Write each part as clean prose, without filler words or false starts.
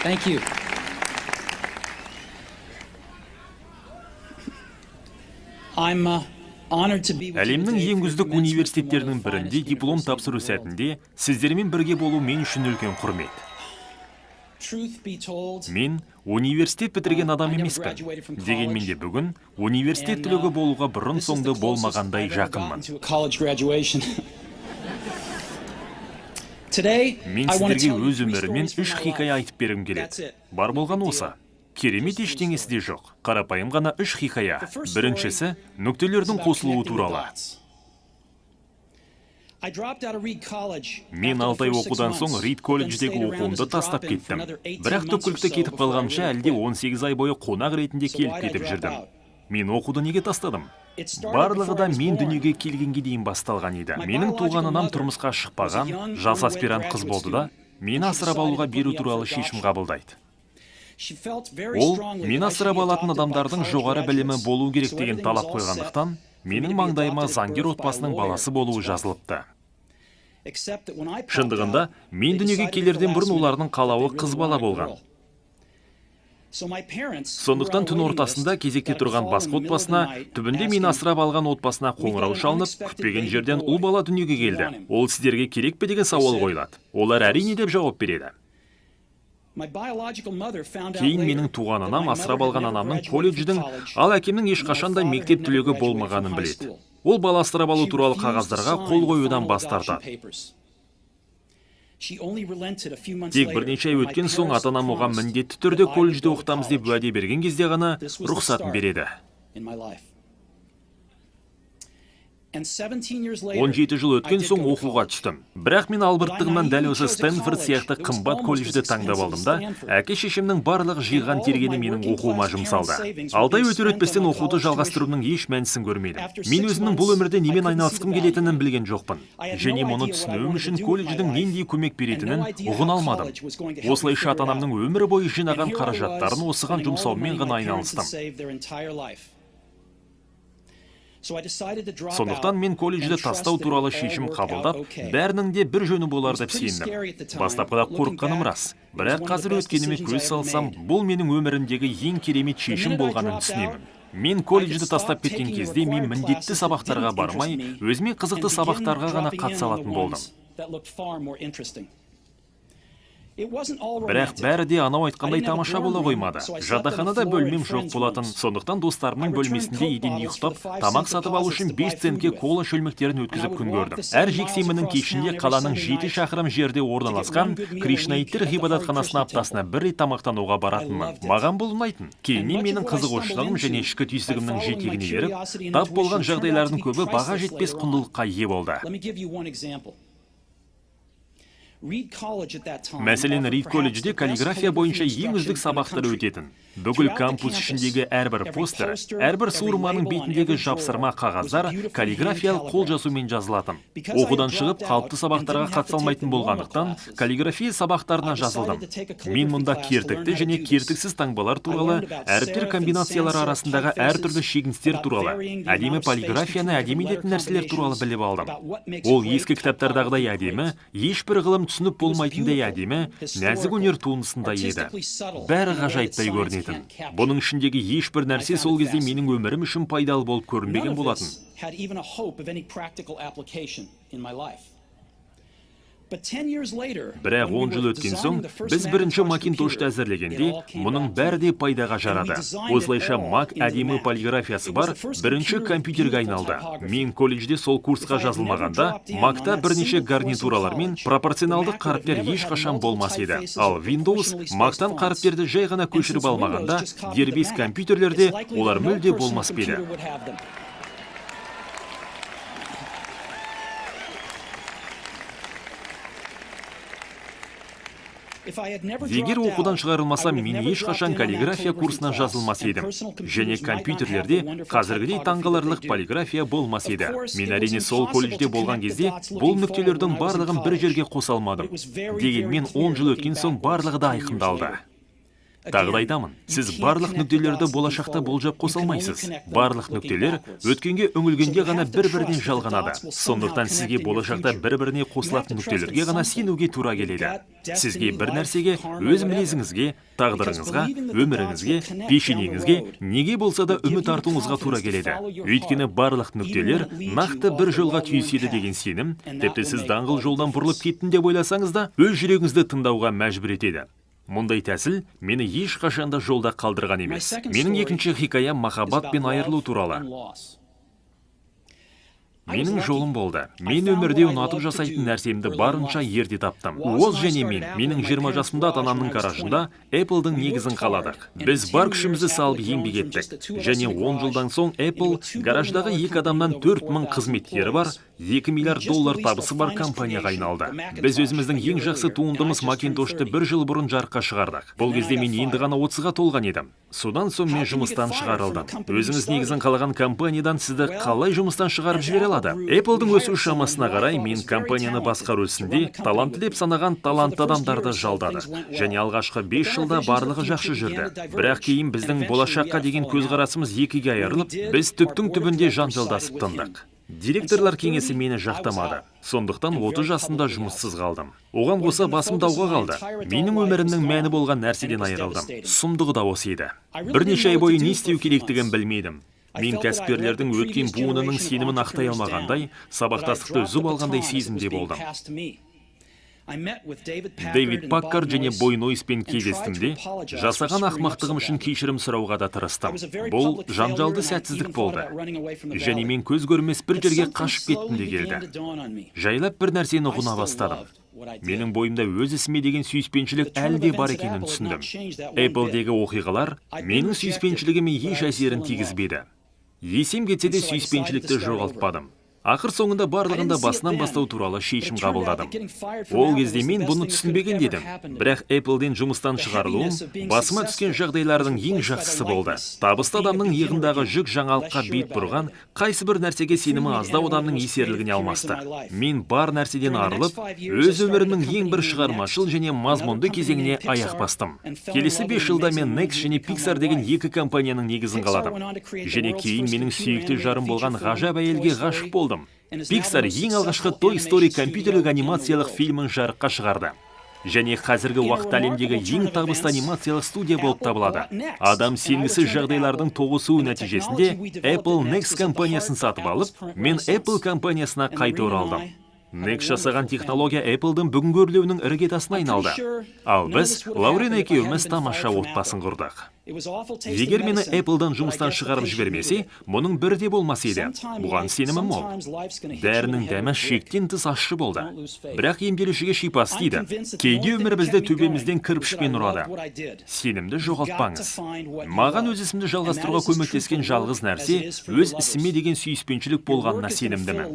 Thank you. I'm honored to be with you Әлемнің today ең for your үздік commencement университеттерінің from one of the бірінде finest диплом universities тапсыру in the world. сәтінде сіздермен бірге болу мен үшін үлкен құрмет. Truth be told, Мен университет бітірген адам I never емеспін. graduated from Дегенмен де college. бүгін университет түлегі болуға бұрын this is the соңды closest болмағандай I've ever жақынмын. gotten to a college graduation. Today, Мен I want to сіздерге tell you өз 3 өмірімнен stories from 3 my хикая life. айтып бергім That's келеді. it. Бар болған Big осы. deal. Керемет Just three ештеңесі де жоқ. Қарапайым ғана 3 хикая. The first Біріншісі, It's нүктелердің about қосылуы connecting the туралы. dots. I dropped out of Reed College Мен after the 6 ай first 6 оқудан months, соң Рид but then колледждегі stayed around оқуымды as a тастап drop-in for кеттім. another 18 Бірақ months or түпкілікті so кетіп before I қалғанша really әлде quit. 18 ай бойы қонақ ретінде So келіп why'd I кетіп drop жүрдім. out? Мен оқуды неге тастадым? It started Барлығы before да I was мен born. дүниеге келгенге дейін басталған еді. My Менің туған biological анам mother тұрмысқа was a шықпаған, young, жас unwed аспирант қыз graduate болды да, student. мені She асырап decided алуға to put беру me up туралы for шешім adoption. қабылдайды. She felt very Ол strongly мен that I should асырап be алатын adopted by адамдардың college жоғары білімі graduates. болу керек So деген everything талап was all set қойғандықтан, for me to менің be маңдайыма adopted at заңгер birth by a отбасының lawyer баласы and болуы his wife. жазылыпты. Except that when I popped Шындығында, out, мен they дүниеге decided at the келерден last бұрын minute олардың that қалауы they қыз really бала wanted a болған. girl. So my parents, who were Сондықтан on a түн waiting ортасында list, кезекте got a тұрған call басқа in the middle of the отбасына, night түбінде asking, мені асырап алған отбасына қоңырау шалынып, күтпеген жерден ұл бала дүниеге келді. Ол сіздерге керек пе деген сауал қойылады. Олар әрине деп жауап береді. My biological mother found out Кейін later менің туған that анам my асырап mother had алған never анамның graduated колледждің, from college, ал әкемнің and my ешқашанда father мектеп had түлегі never graduated болмағанын from high біледі. school. Ол бала асырап алу She туралы refused to қағаздарға sign қол қоюдан final бас adoption тартады. papers. She only relented a few months Тек later бірнеше ай when my өткен соң parents ата-анам оған promised міндетті that түрде I would колледжде go to оқытамыз деп college. уәде берген кезде ғана This was the рұқсатын start береді. in my life. And 17 years later, 17 жыл I өткен did соң go to оқуға college. түстім. Бірақ мен албырттығымнан дәл осы chose a Стэнфорд college сияқты that was қымбат almost колледжді as таңдап expensive алдым as да, Stanford. әке шешемнің барлық жиған all of тергені my менің working оқуыма class жұмсалды. parents' savings were 6 ай being өтер spent өтпестен on my оқуды college жалғастырудың еш мәнісін көрмедім. After Мен 6 өзімнің бұл months, өмірде I немен couldn't see айналысқым the келетінін value. білген жоқпын. I had Және no мұны idea what I түсінуім wanted үшін to do with my колледждің life, нендей көмек and беретінін no idea ұғына how алмадым. college was going to help me Осылайша figure it ата-анамның out. өмір бойы And жинаған here I was, қаражаттарын осыған spending all the жұмсаумен money ғана my parents had айналыстым. saved their entire life. So I decided to drop Сондықтан out мен and колледжді trust тастау that it туралы would all шешім work out қабылдап, okay. бәрінің де бір жөні болар деп It was pretty сендім. scary at the time, Бастапқыда but looking қорыққаным back, рас. it was Бірақ one of the қазір best өткеніме decisions көз I ever салсам, made. бұл менің өмірімдегі ең керемет The шешім minute I болғанын dropped түсінемін. out, Мен I колледжді could тастап stop кеткен taking the кезде мен required міндетті classes сабақтарға that didn't бармай, interest me өзіме қызықты and begin сабақтарға ғана dropping in қатыса on the алатын болдым. ones that looked far more interesting. It wasn't all Бірақ romantic. бәрі де анау айтқандай I didn't have a тамаша dorm бола room, қоймады. so I slept on the Жатақханада floor бөлмем in жоқ friends' болатын. rooms. Сондықтан I достарымның returned бөлмесінде Coke еден bottles for ұйықтап, the 5 тамақ cent сатып алу deposits үшін to 5 buy food центке with. кола шөлмектерін And I өткізіп would күн walk көрдім. the 7 Әр miles жексенбінің across кешінде town every қаланың Sunday 7 night шақырым жерде орналасқан one good meal a Кришнаиттер week at the ғибадатханасына Hare Krishna аптасына temple. бір рет тамақтануға I баратынмын. loved it. Маған бұл ұнайтын. And Кейіннен much of менің what I қызығушылығым stumbled және into ішкі түйсігімнің by following my жетегіне еріп, curiosity and тап болған intuition turned out to жағдайлардың be көбі баға priceless жетпес later on. құндылыққа ие болды. Let me give you one example. Reed College at that time Мәселен, offered Рид perhaps колледжде the best каллиграфия бойынша calligraphy ең үздік instruction in the сабақтар country. өтетін. Бүкіл Throughout the кампус campus, ішіндегі әрбір every постер, poster, әрбір every суырманың label on бетіндегі every жапсырма drawer қағаздар was beautifully каллиграфиялық қол hand-calligraphed. жазумен жазылатын. Because I had Оқудан шығып, dropped қалыпты out сабақтарға and didn't have to қатыса алмайтын take the normal болғандықтан, classes, каллиграфия сабақтарына I decided жазылдым. to take a calligraphy Мен мұнда class to кертікті learn how to және do this. кертіксіз таңбалар туралы, I learned about әріптер serif комбинациялары and sans-serif арасындағы typefaces, әртүрлі шегіністер about туралы, varying the әдемі amount of space полиграфияны between әдемі different ететін нәрселер туралы letter біліп алдым. combinations, about what makes Ол great ескі кітаптардағыдай typography әдемі, great. ешбір ғылым түсініп It was болмайтындай beautiful, әдемі, historical, нәзік өнер туындысындай еді. artistically subtle Бәрі in a way that ғажайыптай science көрінетін. can't capture. Бұның ішіндегі ешбір нәрсе I сол found it кезде менің өмірім үшін пайдалы болып None көрінбеген of болатын. this had even a hope of any practical application in my life. But 10 years later, Бірақ when we 10 жыл were өткен designing соң, the first біз бірінші Macintosh Макинтошты computer, it әзірлегенде, all came мұның back to бәрі me. де пайдаға жарады. designed it Осылайша all Мак into the әдемі Mac. полиграфиясы It was бар, the first бірінші computer with компьютерге beautiful айналды. typography. Мен колледжде сол курсқа If I had never жазылмағанда, dropped in Макта on that бірнеше single course in гарнитуралар мен college, пропорционалдық the Mac would have қаріптер never had ешқашан multiple болмас еді. typefaces Ал or Windows proportionally spaced Мактан fonts. қаріптерді жай ғана And көшіріп since Windows алмағанда, just copied the дербес Mac, компьютерлерде it's likely олар that no мүлде personal болмас computer еді. would have them. Егер оқудан шығарылмасам, мен ешқашан каллиграфия курсына жазылмас едім. Және компьютерлерде қазіргідей таңғаларлық полиграфия болмас еді. Мен әрине сол колледжде болған кезде бұл нүктелердің барлығын бір жерге қоса алмадым. Дегенмен 10 жыл өткен соң барлығы да айқындалды. Тағы да айтамын, сіз барлық нүктелерді болашақта болжап қоса алмайсыз. Барлық нүктелер өткенге үңілгенде ғана бір-бірінен жалғанады. Сондықтан сізге болашақта бір-біріне қосылатын нүктелерге ғана сенуге тура келеді. Сізге бір нәрсеге, өз мінезіңізге, тағдырыңызға, өміріңізге, пешенеңізге неге болса да үміт артуыңызға тура келеді. Өйткені барлық нүктелер нақты бір жолға түйіседі деген сенім, тіпті сіз даңғыл жолдан бұрылып кеттім деп ойласаңыз да, өз жүрегіңізді тыңдауға мәжбүр етеді. Мұндай тәсіл мені ешқашанда жолда қалдырған емес. Менің екінші хикаям махаббат пен айырылу туралы. Менің жолым болды. Мен өмірде ұнатып жасайтын нәрсемді барынша ерте таптым. Ол және менің 20 жасымда ата-анамның гаражында Apple-дың негізін қаладық. Біз бар күшімізді салып еңбек еттік. Және 10 жылдан соң Apple гараждағы 2 адамнан 4000 қызметкері бар, $2 миллиард табысы бар компанияға айналды. Біз өзіміздің ең жақсы туындымыз Macintosh-ты 1 жыл бұрын жарыққа шығардық. Бұл кезде мен енді ғана 30-ға толған едім. Содан соң мен жұмыстан шығарылдым. Өзіңіз негізін қалаған компаниядан сізді қалай жұмыстан шығарып жібере алады? Apple-дың өсу шамасына қарай мен компанияны басқару ісінде талантты деп санаған талантты адамдарды жалдадық. Және алғашқы 5 жылда барлығы жақсы жүрді. Бірақ кейін біздің болашаққа деген көзқарасымыз екіге айырылып, біз түптің түбінде жанжалдасып тындық. Директорлар кеңесі мені жақтамады. Сондықтан 30 жасымда жұмыссыз қалдым. Оған қоса басым дауға қалды. Менің өмірімнің мәні болған нәрседен айырылдым. Сұмдығы да осы еді. Бірнеше ай бойы не істеу керектігін білмедім. Мен кәсіпкерлердің өткен буынының сенімін ақтай алмағандай, сабақтастықты үзіп алғандай сезімде болдым. Дэвид Паккард және Бой Нойспен кездестімде, жасаған ақмақтығым үшін кешірім сұрауға да тырыстым. Бұл жанжалды сәтсіздік болды. Және мен көз көрмес бір жерге қашып кеттім де келді. Жайлап бір нәрсені ұғына бастадым. Менің бойымда өз ісіме деген сүйіспеншілік әлі де бар екенін түсіндім. Apple-дегі оқиғалар менің сүйіспеншілігіме еш әсерін тигізбеді. Есем кетсе де сүйіспеншілікті жоғалтпадым. Ақыр соңында барлығында басынан бастау туралы шешім қабылдадым. Ол кезде мен бұны түсінбеген дедім. Бірақ Apple-ден жұмыстан шығарылуым басыма түскен жағдайлардың ең жақсысы болды. Табысты адамның иығындағы жүк жаңалыққа бет бұрған, қайсы бір нәрсеге сенімі аздау адамның есерлігіне алмасты. Мен бар нәрседен арылып, өз өмірімнің ең бір шығармашыл және мазмұнды кезеңіне аяқ бастым. Келесі 5 жылда мен Next және Pixar деген 2 компанияның негізін қаладым. Және кейін менің сүйікті жарым болған ғажап әйелге ғашық болдым. Pixar ең алғашқы Toy Story компьютерлік анимациялық фильмін жарыққа шығарды. Және қазіргі уақыт әлемдегі ең табысты анимациялық студия болып табылады. Адам сенгісіз жағдайлардың тоғысуы нәтижесінде Apple Next компаниясын сатып алып, мен Apple компаниясына қайта оралдым. Next жасаған технология Apple-дың бүгінгі өрлеуінің іргетасына айналды. Ал біз, Лаурен екеуміз тамаша отбасын құрдық. Егер мені Apple-дан жұмыстан шығарып жібермесе, мұның бірде болмас еді. Бұған сенімім мол. Дәрінің дәмі шектен тыс ащы болды. Бірақ емделушіге шипа істейді. Кейде өмір бізді төбемізден кірпішпен ұрады. Сенімді жоғалтпаңыз. Маған өз ісімді жалғастыруға көмектескен жалғыз нәрсе өз ісіме деген сүйіспеншілік болғанына сенімдімін.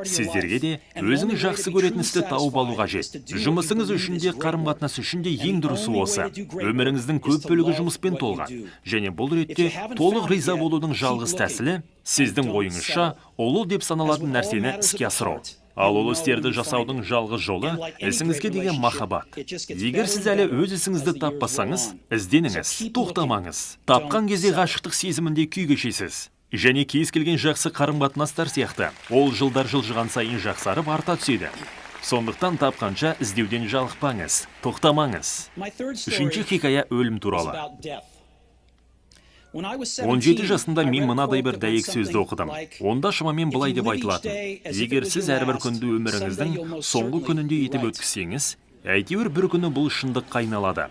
Сіздерге де өзіңіз жақсы көретін істі тауып алу қажет. Жұмысыңыз үшін де, қарым-қатынас үшін де ең дұрысы осы. Өміріңіздің көп бөлігі жұмыспен толған. Және бұл ретте толық риза болудың жалғыз тәсілі сіздің ойыңызша ұлы деп саналатын нәрсені іске асыру. Ал ол істерді жасаудың жалғыз жолы ісіңізге деген махаббат. Егер сіз әлі өз ісіңізді таппасаңыз, ізденіңіз, тоқтамаңыз. Тапқан кезде ғашықтық сезімінде күй кешесіз. Және кез келген жақсы қарым-қатынастар сияқты, ол жылдар жылжыған сайын жақсарып арта түседі. Сондықтан тапқанша іздеуден жалықпаңыз, тоқтамаңыз. Үшінші хикая өлім туралы. 17 жасында мен мынадай бір дәйек сөзді оқыдым. Онда шамамен былай деп айтылатын: егер сіз әрбір күнді өміріңіздің соңғы күнінде етіп өткізсеңіз, әйтеуір бір күні бұл шындыққа айналады.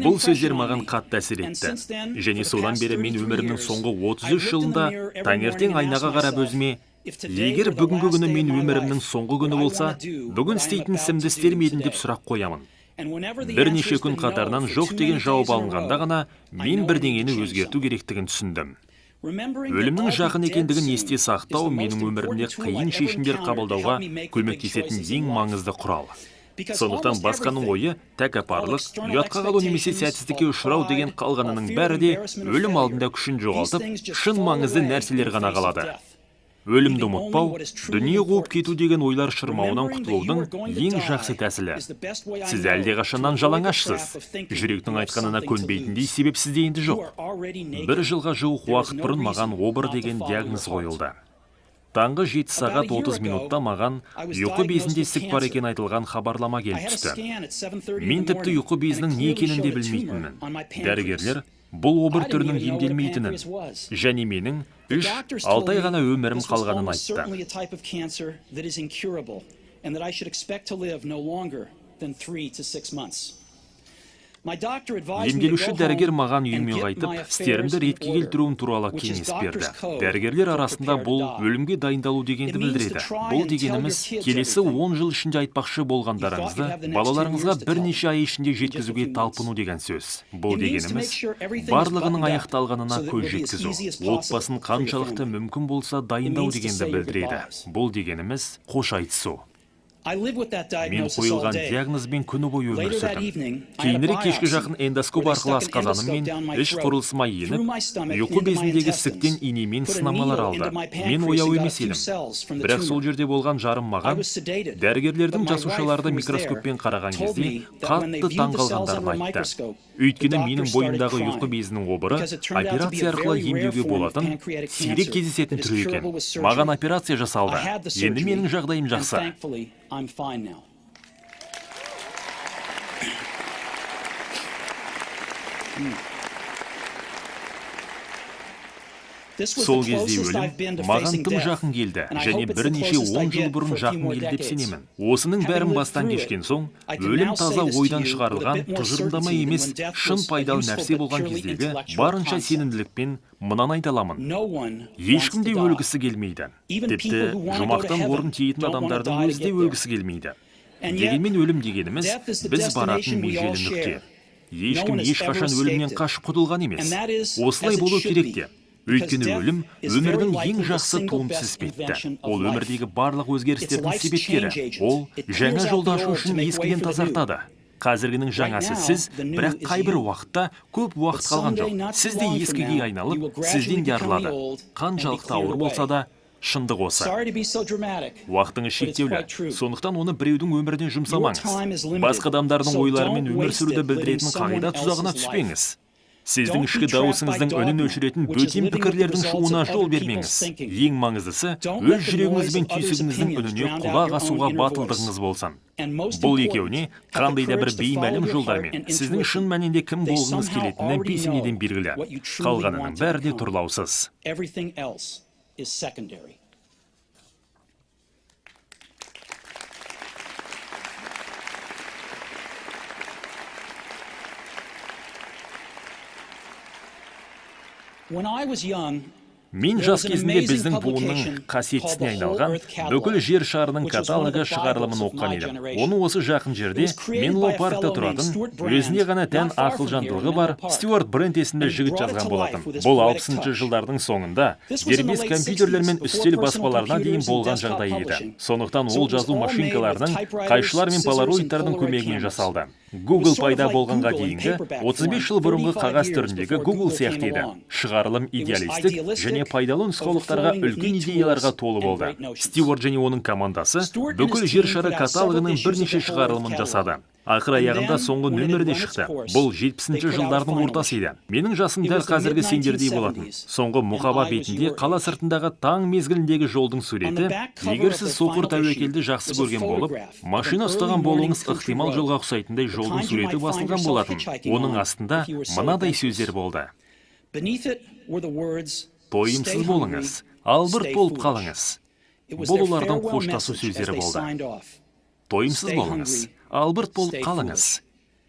Бұл сөздер маған қатты әсер етті. Және содан бері мен өмірімнің соңғы 33 жылында таңертең айнаға қарап өзіме, егер бүгінгі күні мен өмірімнің соңғы күні болса, бүгін істейтін ісімді істер ме едім деп сұрақ қоямын. Бірнеше күн қатарынан жоқ деген жауап алынғанда ғана мен бірдеңені өзгерту керектігін түсіндім. Өлімнің жақын екендігін есте сақтау менің өмірімде қиын шешімдер қабылдауға көмектесетін ең маңызды құрал. Сондықтан басқаның ойы тәкаппарлық, ұятқа қалу немесе сәтсіздікке ұшырау деген қалғанының бәрі де өлім алдында күшін жоғалтып, шын маңызды нәрселер ғана қалады. Өлімді ұмытпау, дүние қуып кету деген ойлар шырмауынан құтылудың ең жақсы тәсілі. Сіз әлдеқашаннан жалаңашсыз. Жүректің айтқанына көнбейтіндей себеп сізде енді жоқ. 1 жылға жуық уақыт бұрын маған обыр деген диагноз қойылды. Таңғы 7 сағат 30 минутта маған ұйқы безінде ісік бар екен айтылған хабарлама келіп түсті. Мен тіпті ұйқы безінің не екенін де білмейтінмін. Дәрігерлер бұл обыр түрінің емделмейтінін және менің 3-6 ай ғана өмірім қалғанын айтты. Емделуші дәрігер маған үйіме қайтып, істерімді ретке келтіруім туралы кеңес берді. Дәрігерлер арасында бұл өлімге дайындалу дегенді білдіреді. Бұл дегеніміз, келесі 10 жыл ішінде айтпақшы болғандарыңызды балаларыңызға бірнеше ай ішінде жеткізуге талпыну деген сөз. Бұл дегеніміз, барлығының аяқталғанына көз жеткізу. Отбасын қаншалықты мүмкін болса дайындау дегенді білдіреді. Бұл дегеніміз, қош айтысу. Мен қойылған диагнозбен күні бойы өмір сүрдім. Кейінірек кешкі жақын эндоскоп арқылы асқазаным мен іш құрылысыма еніп, ұйқы безіндегі ісіктен инемен сынамалар алды. Мен ояу емес едім. Бірақ сол жерде болған жарым маған, дәрігерлердің жасушаларды микроскоппен қараған кезде қатты таңғалғандарын айтты. Өйткені менің бойымдағы ұйқы безінің обыры операция арқылы емдеуге болатын сирек кездесетін түрі екен. Маған операция жасалды. Енді менің жағдайым жақсы. I'm fine now. Сол кезде өлім маған тым жақын келді, және бірнеше 10 жыл бұрын жақын келді деп сенемін. Осының бәрін бастан кешкен соң, өлім таза ойдан шығарылған, тұжырымдама емес, шын пайдалы нәрсе болған кездегі барынша сенімділікпен мынаны айта аламын. Ешкім де өлгісі келмейді. Тіпті жұмақтан орын тиетін адамдардың өзі де өлгісі келмейді. Дегенмен өлім дегеніміз біз баратын межелі нүкте. Ешкім ешқашан өлімнен қашып құтылған емес. Осылай болу керек те. Өйткені өлім өмірдің ең жақсы туындысы іспетті. Ол өмірдегі барлық өзгерістердің себептері. Ол жаңа жолды ашу үшін ескіден тазартады. Қазіргінің жаңасы сіз, бірақ қайбір уақытта көп уақыт қалған жоқ. Сіз де ескіге айналып, сізден де арылады. Қаншалықты ауыр болса да, шындық осы. Уақытыңыз шектеулі, сондықтан оны біреудің өмірден жұмсамаңыз. Басқа адамдардың ойларымен өмір сүруді білдіретін қағида тұзағына түспеңіз. Сіздің ішкі дауысыңыздың үнін өшіретін бөтен пікірлердің шуына жол бермеңіз. Ең маңыздысы, өз жүрегіңіз бен түйсігіңіздің үніне құлақ асуға батылдығыңыз болсын. Бұл екеуіне қандай да бір беймәлім жолдармен сіздің шын мәнінде кім болғыңыз келетіні бейсенеден белгілі. Қалғанының бәрі де тұрлаусыз. Мен жас кезінде біздің буынның қасиетісіне айналған бүкіл жер шарының каталогы шығарылымын оққан едім. Оны осы жақын жерде Менло паркта тұратын, өзіне ғана тән ақылжандылығы бар Стюарт Брэнд есімді жігіт жазған болатын. Бұл 60-шы жылдардың соңында дербес компьютерлер мен үстел баспаларына дейін болған жағдай еді. Сондықтан ол жазу машинкаларының қайшылар мен полароидтардың көмегімен жасалды. Google пайда болғанға дейінгі 35 жыл бұрынғы қағаз түріндегі Google сияқты еді. Шығарылым идеалистік және пайдалы нұсқаулықтарға үлкен идеяларға толы болды. Стюарт және оның командасы бүкіл жер шары каталогының бірнеше шығарылымын жасады. Ақыр аяғында соңғы нөмірде шықты. Бұл 70-ші жылдардың ортасы еді. Менің жасым дәл қазіргі сендердей болатын. Соңғы мұқаба бетінде қала сыртындағы таң мезгіліндегі жолдың суреті, егер сіз соқыр тәуекелді жақсы көрген болып, машина ұстаған болуыңыз ықтимал жолға ұқсайтындай жолдың суреті басылған болатын. Оның астында мынадай сөздер болды. Тойымсыз болыңыз, албырт болып қалыңыз. Бұл олардың қоштасу сөздері болды. Тойымсыз болыңыз, албырт болып қалыңыз.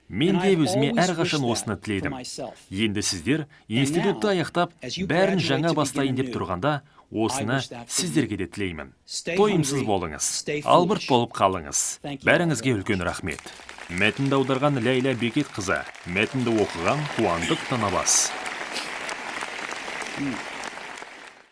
Мен де өзіме әрқашан осыны тіледім. Енді сіздер институтты аяқтап, бәрін жаңа бастайын деп тұрғанда, осыны сіздерге де тілеймін. Тойымсыз болыңыз, албырт болып қалыңыз. Бәріңізге үлкен рахмет. Мәтінді аударған Ләйла Бекет қызы, мәтінді оқыған Қуандық Танабас.